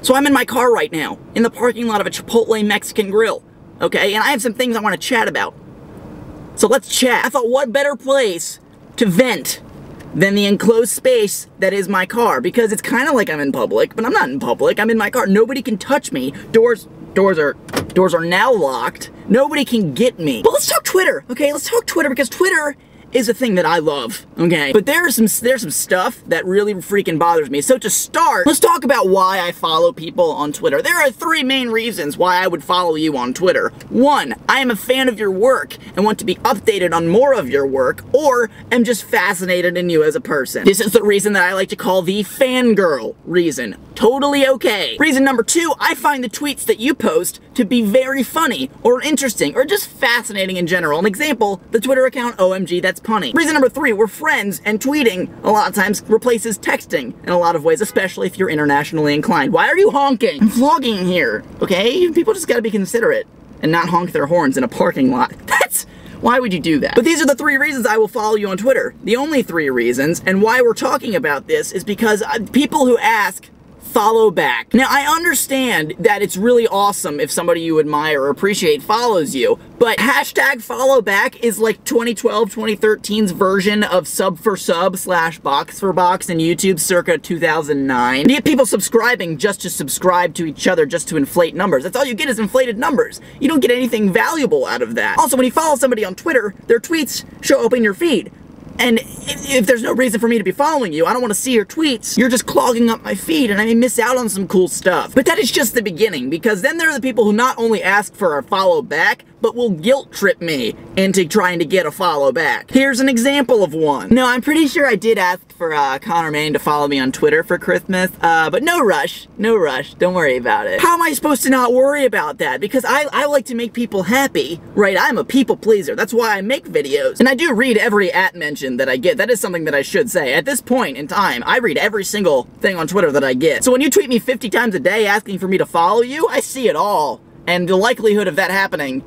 So I'm in my car right now, in the parking lot of a Chipotle Mexican grill, okay? And I have some things I want to chat about. So let's chat. I thought, what better place to vent than the enclosed space that is my car? Because it's kind of like I'm in public, but I'm not in public. I'm in my car. Nobody can touch me. Doors are now locked. Nobody can get me. But let's talk Twitter, okay? Let's talk Twitter, because Twitter is a thing that I love, okay? But there's some stuff that really freaking bothers me. So to start, let's talk about why I follow people on Twitter. There are 3 main reasons why I would follow you on Twitter. 1, I am a fan of your work and want to be updated on more of your work, or am just fascinated in you as a person. This is the reason that I like to call the fangirl reason. Totally okay. Reason number 2, I find the tweets that you post to be very funny, or interesting, or just fascinating in general. An example, the Twitter account OMG That's Punny. Reason number 3, we're friends, and tweeting a lot of times replaces texting in a lot of ways, especially if you're internationally inclined. Why are you honking? I'm vlogging here, okay? People just gotta be considerate and not honk their horns in a parking lot. Why would you do that? But these are the 3 reasons I will follow you on Twitter. The only 3 reasons, and why we're talking about this is because people who ask, follow back. Now, I understand that it's really awesome if somebody you admire or appreciate follows you, but hashtag follow back is like 2012, 2013's version of sub for sub / box for box in YouTube circa 2009. You get people subscribing just to subscribe to each other, just to inflate numbers. That's all you get is inflated numbers. You don't get anything valuable out of that. Also, when you follow somebody on Twitter, their tweets show up in your feed. And if there's no reason for me to be following you, I don't want to see your tweets, you're just clogging up my feed and I may miss out on some cool stuff. But that is just the beginning, because then there are the people who not only ask for a follow back, but will guilt trip me into trying to get a follow back. Here's an example of one. No, I'm pretty sure I did ask for AConMann to follow me on Twitter for Christmas, but no rush, don't worry about it. How am I supposed to not worry about that? Because I like to make people happy, right? I'm a people pleaser, that's why I make videos. And I do read every mention that I get. That is something that I should say. At this point in time, I read every single thing on Twitter that I get. So when you tweet me 50 times a day asking for me to follow you, I see it all. And the likelihood of that happening,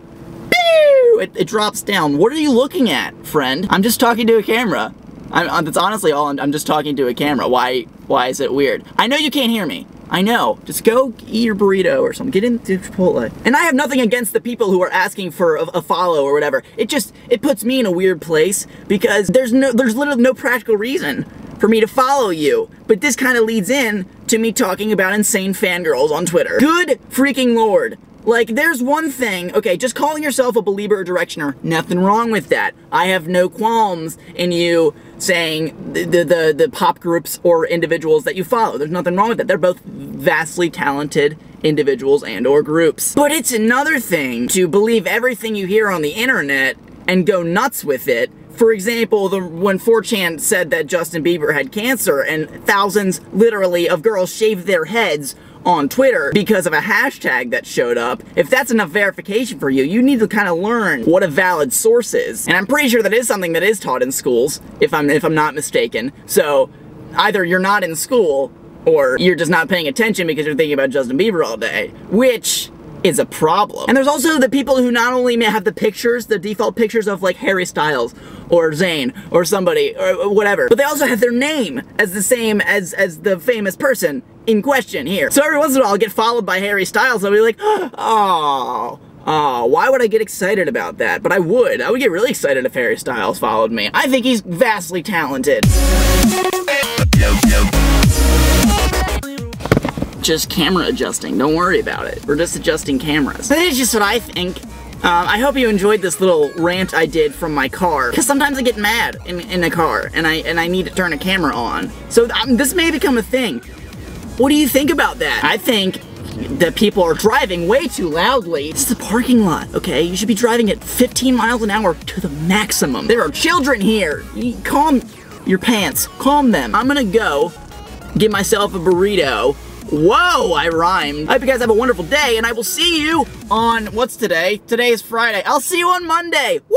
it drops down. What are you looking at, friend? I'm just talking to a camera. That's honestly all. I'm just talking to a camera. Why is it weird? I know you can't hear me. I know. Just go eat your burrito or something. Get into Chipotle. And I have nothing against the people who are asking for a follow or whatever. It puts me in a weird place because there's literally no practical reason for me to follow you. But this kind of leads in to me talking about insane fangirls on Twitter. Good freaking Lord. Like, there's one thing, okay, just calling yourself a believer or directioner, nothing wrong with that. I have no qualms in you saying the pop groups or individuals that you follow. There's nothing wrong with that. They're both vastly talented individuals and or groups. But it's another thing to believe everything you hear on the internet and go nuts with it. For example, when 4chan said that Justin Bieber had cancer and thousands, literally, of girls shaved their heads on Twitter because of a hashtag that showed up, if that's enough verification for you, you need to kind of learn what a valid source is. And I'm pretty sure that is something that is taught in schools, if I'm not mistaken. So either you're not in school, or you're just not paying attention because you're thinking about Justin Bieber all day, which is a problem. And there's also the people who not only may have the pictures, the default pictures of like Harry Styles or Zayn or somebody or whatever, but they also have their name as the same as the famous person in question here. So every once in a while I'll get followed by Harry Styles and I'll be like, oh, why would I get excited about that? But I would get really excited if Harry Styles followed me. I think he's vastly talented. Just camera adjusting, don't worry about it. We're just adjusting cameras. That is just what I think. I hope you enjoyed this little rant I did from my car, because sometimes I get mad in the car and I need to turn a camera on. So this may become a thing. What do you think about that? I think that people are driving way too loudly. This is a parking lot, okay? You should be driving at 15 miles an hour to the maximum. There are children here. Calm your pants, calm them. I'm gonna go get myself a burrito. Whoa, I rhymed. I hope you guys have a wonderful day, and I will see you on, what's today? Today is Friday. I'll see you on Monday. Woo!